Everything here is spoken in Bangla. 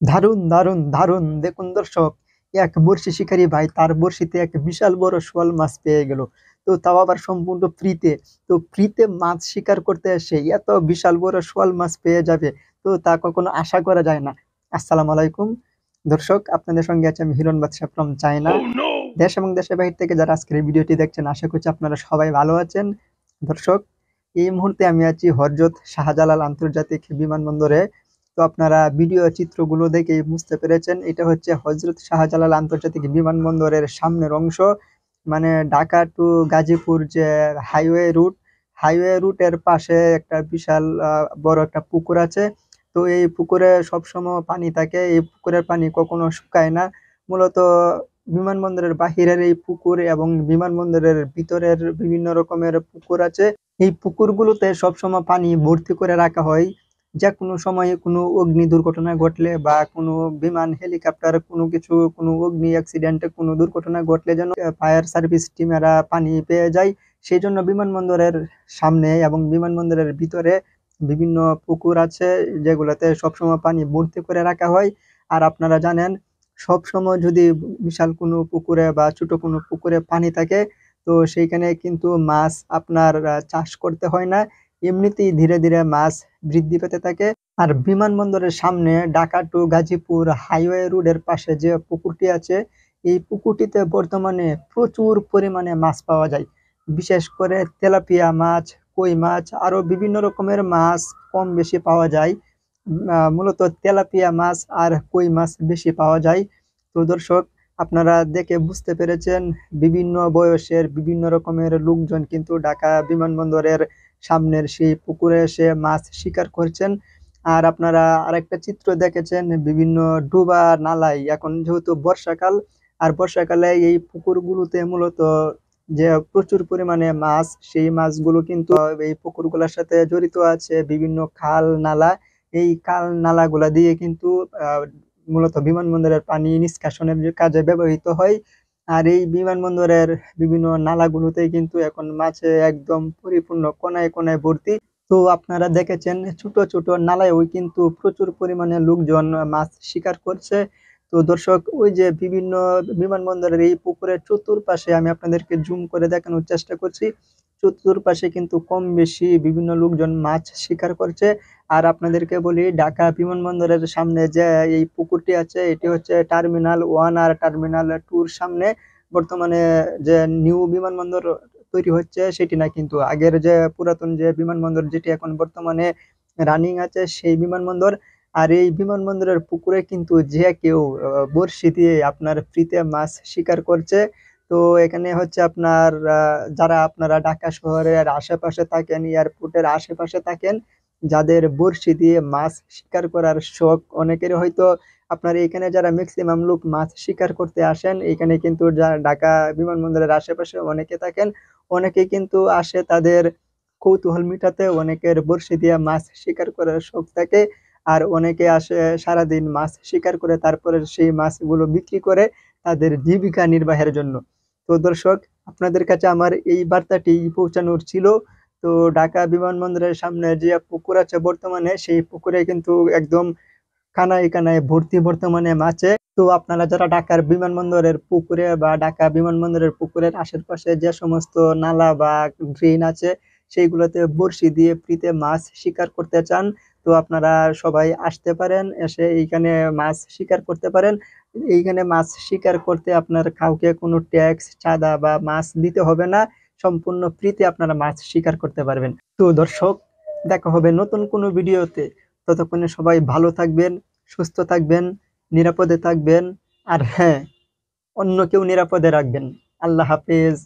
দারুণ, দারুণ, দারুণ! দেখুন দর্শক, এক বড়শি শিকারী ভাই তার বড়শিতে এক বিশাল বড় শোল মাছ পেয়ে গেল। তো তাও আবার সম্পূর্ণ ফ্রিতে। তো ফ্রিতে মাছ শিকার করতে এসে এত বিশাল বড় শোল মাছ পেয়ে যাবে, তো তা কখনো আশা করা যায় না। আসসালামু আলাইকুম। দর্শক, আপনাদের সঙ্গে আছি আমি হিরণ বাদশা ফ্রম চায়না। দেশ এবং দেশের বাহির থেকে যারা আজকের এই ভিডিওটি দেখছেন, আশা করছি আপনারা সবাই ভালো আছেন। দর্শক, এই মুহূর্তে আমি আছি হযরত শাহজালাল আন্তর্জাতিক বিমানবন্দরে। তো আপনারা ভিডিও চিত্রগুলো দেখেই বুঝতে পেরেছেন, এটা হচ্ছে হযরত শাহজালাল আন্তর্জাতিক বিমানবন্দরের সামনের অংশ। মানে ঢাকা টু গাজীপুর যে হাইওয়ে রুটের পাশে একটা বিশাল বড় একটা পুকুর আছে। তো এই পুকুরে সবসময় পানি থাকে, এই পুকুরের পানি কখনো শুকায় না। মূলত বিমানবন্দরের বাহিরের এই পুকুর এবং বিমানবন্দরের ভিতরের বিভিন্ন রকমের পুকুর আছে। এই পুকুরগুলোতে সবসময় পানি ভর্তি করে রাখা হয়। যেকোনো সময়ে কোনো অগ্নি দুর্ঘটনা ঘটলে বা কোনো বিমান, হেলিকপ্টার কোনো কিছু, কোনো অগ্নি অ্যাক্সিডেন্টে কোনো দুর্ঘটনা ঘটলে যেন ফায়ার সার্ভিস টিমেরা পানি পেয়ে যায়। সেজন্য বিমানবন্দরের সামনে এবং বিমানবন্দরের ভিতরে বিভিন্ন পুকুর আছে, যেগুলোতে সবসময় পানি ভর্তি করে রাখা হয়। আর আপনারা জানেন, সবসময় যদি বিশাল কোনো পুকুরে বা ছোট কোনো পুকুরে পানি থাকে, তো সেইখানে কিন্তু মাছ আপনার চাষ করতে হয় না। এমনিতেই ধীরে ধীরে মাছ বৃদ্ধি পেতে থাকে। আর বিমানবন্দরের সামনে ঢাকা টু গাজীপুর হাইওয়ে রোডের পাশে যে পুকুরটি আছে, এই পুকুরটিতে বর্তমানে প্রচুর পরিমাণে মাছ পাওয়া যায়। বিশেষ করে তেলাপিয়া মাছ, কই মাছ, আরো বিভিন্ন রকমের মাছ কম বেশি পাওয়া যায়। মূলত তেলাপিয়া মাছ আর কই মাছ বেশি পাওয়া যায়। তো দর্শক, আপনারা দেখে বুঝতে পেরেছেন, বিভিন্ন বয়সের বিভিন্ন রকমের লোকজন কিন্তু ঢাকা বিমানবন্দরের সামনের সেই পুকুরে এসে মাছ শিকার করছেন। আর আপনারা আরেকটা চিত্র দেখেছেন, বিভিন্ন ডোবা নালায় এখন যেহেতু বর্ষাকাল, আর বর্ষাকালে এই পুকুরগুলোতে মূলত যে প্রচুর পরিমাণে মাছ, সেই মাছগুলো কিন্তু এই পুকুরগুলোর সাথে জড়িত আছে বিভিন্ন খাল নালা। এই খাল নালাগুলা দিয়ে কিন্তু মূলত বিমানবন্দরের পানি নিষ্কাশনের যে কাজে ব্যবহৃত হয়। আর এই বিমানবন্দরের বিভিন্ন নালাগুলোতেই কিন্তু এখন মাছে একদম পরিপূর্ণ, কোনায় কোনায় ভর্তি। তো আপনারা দেখেছেন, ছোট ছোট নালায়ও কিন্তু প্রচুর পরিমাণে লোকজন মাছ শিকার করছে। তো দর্শক, ওই যে বিভিন্ন বিমানবন্দরের এই পুকুরের চতুর্পাশে আমি আপনাদেরকে জুম করে দেখানোর চেষ্টা করছি। চতুর্পাশে কিন্তু কম বেশি বিভিন্ন লোকজন মাছ শিকার করছে। আর আপনাদেরকে বলি, ঢাকা বিমানবন্দরের সামনে যে এই পুকুরটি আছে, এটি হচ্ছে টার্মিনাল 1 আর টার্মিনাল 2 র সামনে। বর্তমানে যে নিউ বিমানবন্দর তৈরি হচ্ছে সেটি না, কিন্তু আগের যে পুরাতন যে বিমানবন্দর, যেটি এখন বর্তমানে রানিং আছে, সেই বিমানবন্দর। আর এই বিমানবন্দরের পুকুরে কিন্তু যে কেউ বড়শি দিয়ে আপনার ফ্রিতে মাছ শিকার করছে। তো এখানে হচ্ছে আপনার যারা আপনারা ঢাকা শহরের আশেপাশে থাকেন, এয়ারপোর্টের আশেপাশে থাকেন, যাদের বড়শি দিয়ে মাছ শিকার করার শখ অনেকেরই হয়তো, আপনার এখানে যারা ম্যাক্সিমাম লোক মাছ শিকার করতে আসেন, এখানে কিন্তু ঢাকা বিমানবন্দরের আশেপাশে অনেকে থাকেন। অনেকে কিন্তু আসে তাদের কৌতূহল মিটাতে, অনেকের বড়শি দিয়ে মাছ শিকার করার শখ থাকে। আর অনেকে আসে সারাদিন মাছ শিকার করে তারপরে সেই মাছগুলো বিক্রি করে তাদের জীবিকা নির্বাহের জন্য। তো দর্শক, আপনাদের কাছে আমার এই বার্তাটি পৌঁছানোর ছিল। তো ঢাকা বিমানবন্দরের সামনে যে পুকুর আছে বর্তমানে, সেই পুকুরে কিন্তু একদম কানায় কানায় ভর্তি বর্তমানে মাছে। তো আপনারা যারা ঢাকার বিমানবন্দরের পুকুরে বা ঢাকা বিমানবন্দরের পুকুরের আশেপাশে যে সমস্ত নালা বা ড্রেন আছে, সেইগুলোতে বড়শি দিয়ে ফ্রিতে মাছ শিকার করতে চান, তো আপনারা সবাই আসতে পারেন, এসে এইখানে মাছ শিকার করতে পারেন। এইখানে মাছ শিকার করতে আপনার কাউকে কোনো ট্যাক্স, চাঁদা বা মাছ দিতে হবে না। সম্পূর্ণ ফ্রিতে আপনারা মাছ শিকার করতে পারবেন। তো দর্শক, দেখা হবে নতুন কোনো ভিডিওতে। ততক্ষণে সবাই ভালো থাকবেন, সুস্থ থাকবেন, নিরাপদে থাকবেন। আর হ্যাঁ, অন্যকেও নিরাপদে রাখবেন। আল্লাহ হাফেজ।